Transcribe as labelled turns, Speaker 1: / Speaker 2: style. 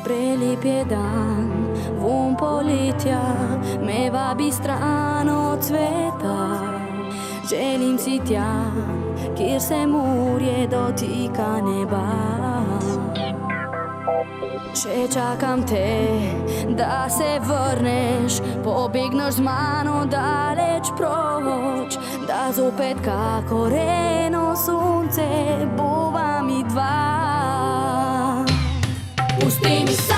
Speaker 1: Prelep je dan, vonj poletja me vabi stran od sveta. Želim si tja, kjer se morje dotika neba. Še čakam te, da se vrneš, pobegneš z mano daleč proč, da zopet kakor eno sonce bova mi dva. Pusti mi